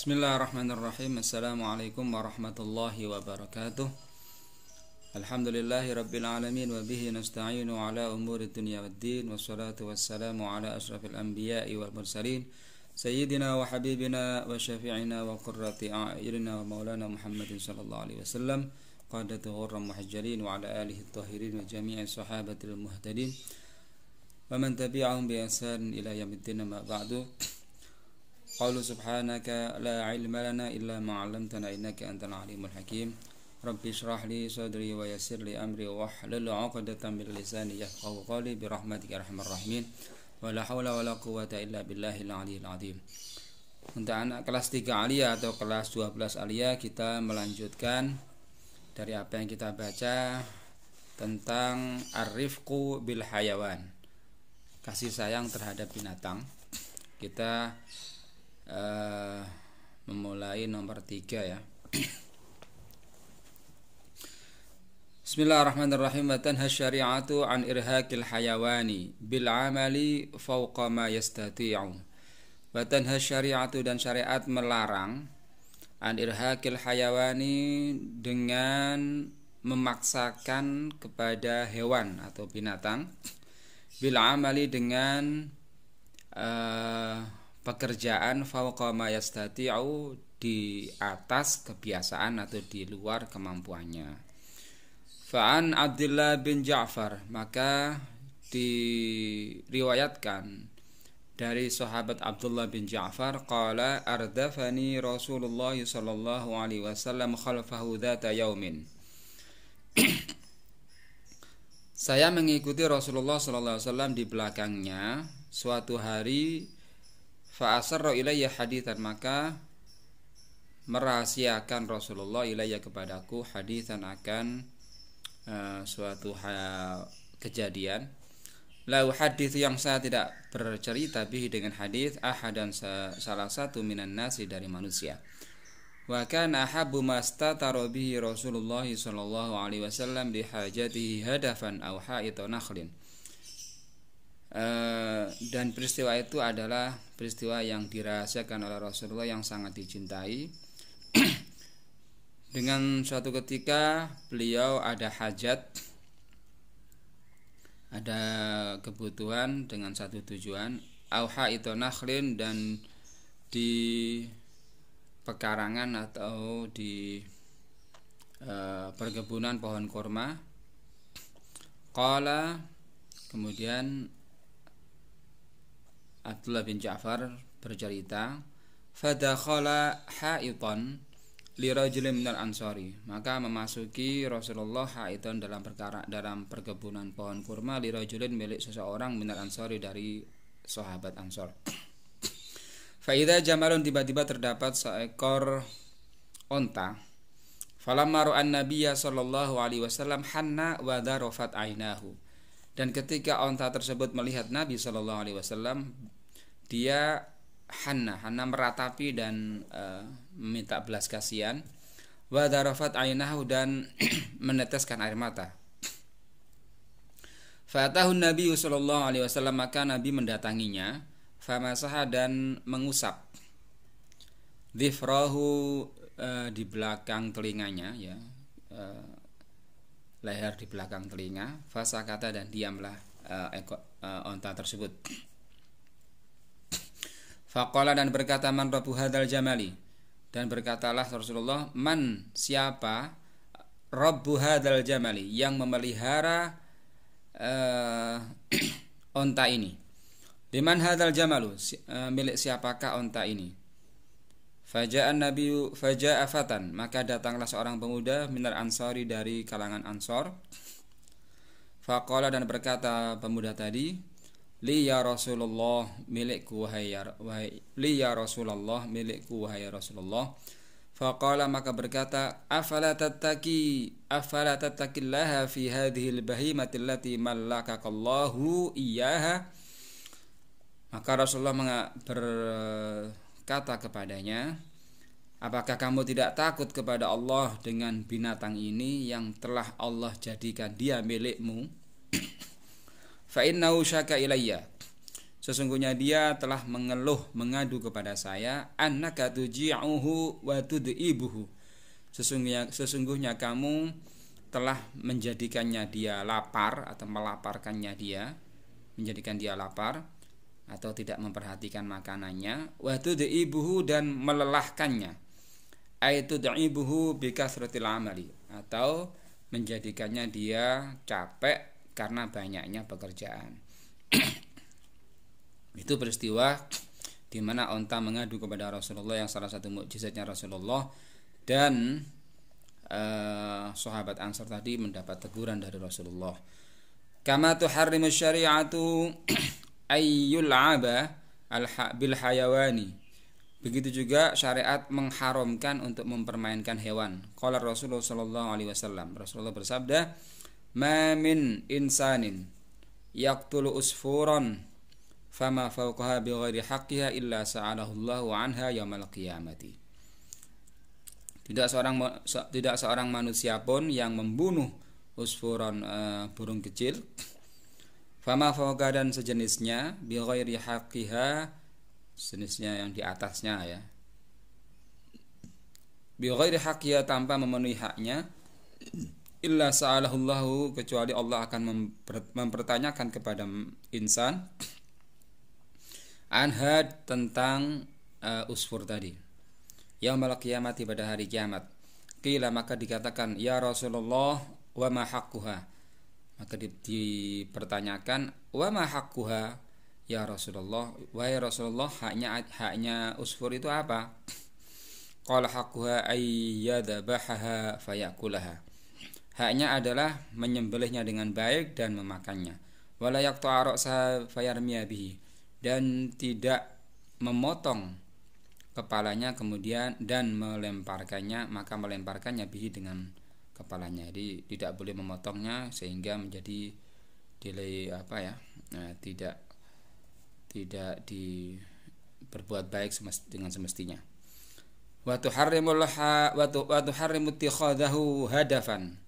Bismillahirrahmanirrahim. Assalamualaikum warahmatullahi wabarakatuh. Alhamdulillahi rabbil alamin wa bihi nasta'inu ala umuri dunya waddin, wassalatu wassalamu ala asyrafil anbiya'i wal mursalin sayyidina wa habibina wa syafi'ina wa qurrati a'yunina wa maulana Muhammadin sallallahu alaihi wasallam qadatu ghurram muhajjalin wa ala alihi at-tahirin wa jami'i sahabatil muhtadin wa man tabi'ahum bi ihsan ila yaumiddin. Ma ba'du. Qalu subhanaka la ilma lana illa ma 'allamtana innaka antal alimul hakim. Rabbi shrah li sadri wa yassir li amri wa hlul 'uqdatam min lisani yafqahu qawli bi rahmatika ya arhamar rahimin. Wa la haula wa la quwwata illa billahil aliyyil azim. Untuk anak kelas 3 aliyah atau kelas 12 aliyah, kita melanjutkan dari apa yang kita baca tentang ar-rifqu bil hayawan, kasih sayang terhadap binatang. Kita memulai nomor 3 ya. Bismillahirrahmanirrahim. Wa tanha syari'atu an irhaqil hayawani bil amali fawqa ma yastati'u. Wa tanha syari'atu, dan syariat melarang an irhaqil hayawani, dengan memaksakan kepada hewan atau binatang, bil amali, dengan pekerjaan fawqa ma yastati'u, di atas kebiasaan atau di luar kemampuannya. Fa'an Abdullah bin Ja'far, maka diriwayatkan dari sahabat Abdullah bin Ja'far, qala ardafani Rasulullah sallallahu alaihi wasallam khalfahu dzata yaumin. Saya mengikuti Rasulullah sallallahu alaihi wasallam di belakangnya suatu hari. Fa'asarra ilayya hadithan, maka merahasiakan Rasulullah ilayya kepadaku hadithan, akan suatu kejadian. La uhaditsu, yang saya tidak bercerita bihi dengan hadis, ahadan, salah satu minan nasi, dari manusia. Wa kana ahabbu mastatara bihi Rasulullah sallallahu alaihi wasallam li hajatihi hadafan aw ha'ita nakhlin. Dan peristiwa itu adalah peristiwa yang dirahasiakan oleh Rasulullah, yang sangat dicintai. Dengan suatu ketika beliau ada hajat, ada kebutuhan dengan satu tujuan, auha itu nakhlin, dan di pekarangan atau di perkebunan pohon kurma. Qala, kemudian Abdullah bin Ja'far bercerita, fadakhala ha'itan li rajulin minal ansari, maka memasuki Rasulullah ha'itan, dalam perkebunan pohon kurma, li rajulin, milik seseorang, minal ansari, dari sahabat Ansor. Fa idza jamalun, tiba-tiba terdapat seekor onta. Falamma ra'an nabiyya sallallahu alaihi wasallam hanna wa darafat ainahu, dan ketika onta tersebut melihat Nabi sallallahu alaihi wasallam, dia hanna meratapi dan meminta belas kasihan. Wa darafat ainahu, dan meneteskan air mata. Fatahu Nabi sallallahu alaihi wasallam, maka Nabi mendatanginya. Famasaha, dan mengusap dhifrahu, di belakang telinganya, ya, leher di belakang telinga. Fasakata, dan diamlah onta tersebut. Faqala, dan berkata, man rabbu hadzal jamali, dan berkatalah Rasulullah, man, siapa, rabbu hadzal jamali, yang memelihara onta ini. Liman hadzal jamalu, milik siapakah onta ini. Faja'an nabiyyu faja'a fatan, maka datanglah seorang pemuda minal ansari, dari kalangan Ansor. Faqala, dan berkata pemuda tadi, li ya Rasulullah, milikku wahai Rasulullah. Faqala, maka berkata, afala tattaqillaha fi hadhil bahimati allati mallakakallahu iyyaha. Maka Rasulullah berkata kepadanya, apakah kamu tidak takut kepada Allah dengan binatang ini yang telah Allah jadikan dia milikmu? Fa innahu syaka ilayya, sesungguhnya dia telah mengeluh mengadu kepada saya, annaka tuji'uhu wa tud'ibuhu. Sesungguhnya kamu telah menjadikannya dia lapar atau melaparkannya dia, menjadikan dia lapar atau tidak memperhatikan makanannya, wa tud'ibuhu dan melelahkannya. Ai tud'ibuhu bi kasratil amali, atau menjadikannya dia capek karena banyaknya pekerjaan. Itu peristiwa di mana onta mengadu kepada Rasulullah yang salah satu mukjizatnya Rasulullah, dan sahabat Ansar tadi mendapat teguran dari Rasulullah. Kama tuharrimu syari'atu ayyul aba bil hayawani. Begitu juga syariat mengharamkan untuk mempermainkan hewan. Qala Rasulullah sallallahu alaihi wasallam. Rasulullah bersabda, "Ma min insanin yaqtulu usfuran fama fawqaha bighairi haqqiha illa sa'alahu Allahu anha yaumil qiyamati." Tidak seorang manusia pun yang membunuh usfuran, burung kecil, fama fawqa dan sejenisnya, bighairi haqqiha, jenisnya yang di atasnya ya, bi ghairi haqqiya, tanpa memenuhi haknya, illa sa'alahullahu, kecuali Allah akan mempertanyakan kepada insan anha, tentang usfur tadi, yaumul qiyamati, pada hari kiamat. Qila, maka dikatakan, ya Rasulullah, wa ma haqquha, maka dipertanyakan, wa ma haqquha, ya Rasulullah, wahai Rasulullah, haknya usfur itu apa? Qala haqquha ayyadbahaha fayakulaha. Haknya adalah menyembelihnya dengan baik dan memakannya. Wala yaqta'a ra'saha fayarmiya bihi, dan tidak memotong kepalanya kemudian dan melemparkannya, maka melemparkannya bihi, dengan kepalanya. Jadi tidak boleh memotongnya sehingga menjadi tidak berbuat baik dengan semestinya. Wa tuharrimu ittikhadahu hadafan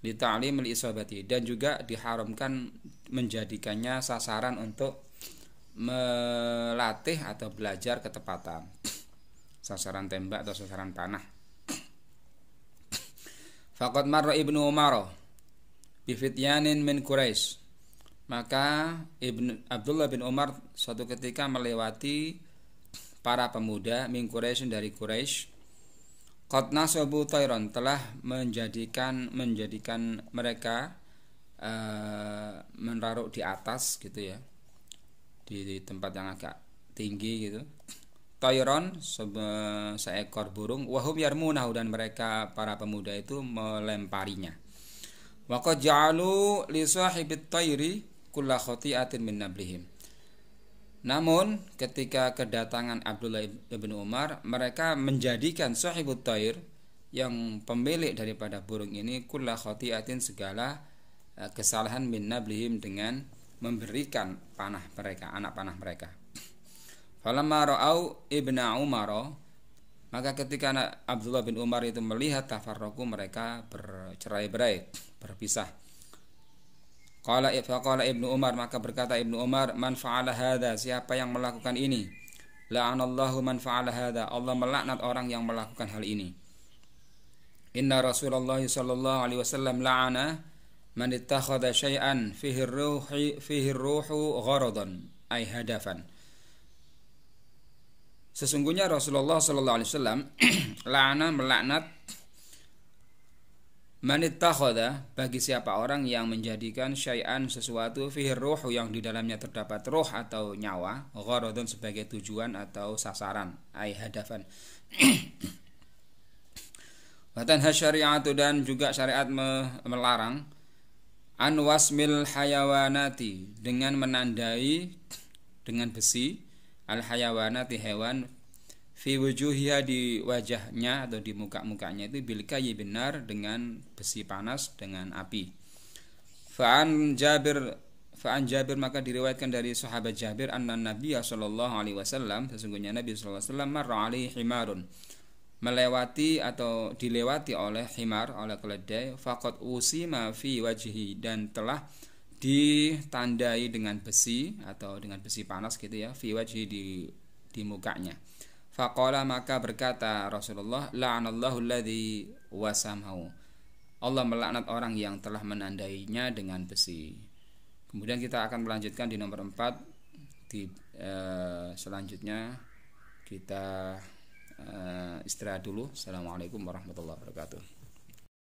li ta'limil isabati, dan juga diharamkan menjadikannya sasaran untuk melatih atau belajar ketepatan, sasaran tembak atau sasaran panah. Faqad marra Ibnu Umar bi fityanin min Quraisy, maka Abdullah bin Umar suatu ketika melewati para pemuda min Quraisy, dari Quraisy. Qad nasabu tayran, telah menjadikan mereka menaruh di atas gitu ya, di tempat yang agak tinggi gitu. Tayran, seekor burung, wahum yarmunahu, dan mereka para pemuda itu melemparinya. Wa qad ja'alu li sahibit tayri kulla khati'atin min nablihim. Namun ketika kedatangan Abdullah bin Umar, mereka menjadikan sahibut tayr, yang pemilik daripada burung ini, kulla khati'atin, segala kesalahan, min nablihim, dengan memberikan panah mereka, anak panah mereka. Falamma ra'au ibna Umar, maka ketika Abdullah bin Umar itu melihat tafarraqu, mereka bercerai-berai, berpisah. Qala Ibnu Umar, maka berkata Ibnu Umar, man fa'ala hadza, siapa yang melakukan ini? La'anallahu man fa'ala hadza, Allah melaknat orang yang melakukan hal ini. Inna Rasulullah sallallahu alaihi wasallam la'ana man ittakhadha syai'an fihi ruhu gharadan, ay hadafan. Sesungguhnya Rasulullah sallallahu alaihi wasallam la'ana, melaknat, man ittakhadha, bagi siapa orang yang menjadikan syai'an, sesuatu, fihi ruh, yang di dalamnya terdapat roh atau nyawa, gharadan, sebagai tujuan atau sasaran, ay hadafan. Watanha syari'atu, dan juga syariat melarang, an wasmil hayawanati, dengan menandai dengan besi, al hayawanati, hewan, fi wujuhiha, di wajahnya atau di muka-mukanya itu, bil kayyi, benar, dengan besi panas, dengan api. Fa'an Jabir, maka diriwayatkan dari sahabat Jabir, anna Nabiya sallallahu alaihi wasallam, sesungguhnya Nabi sallallahu alaihi wasallam, marra alaihi himarun, melewati atau dilewati oleh himar, oleh keledai, faqad usima fi wajhi, dan telah ditandai dengan besi atau dengan besi panas gitu ya, fi wajhi, di mukanya. Faqala, maka berkata Rasulullah, la'anallahu alladzi wasamahu, Allah melaknat orang yang telah menandainya dengan besi. Kemudian kita akan melanjutkan di nomor 4. Di selanjutnya kita istirahat dulu. Assalamualaikum warahmatullahi wabarakatuh.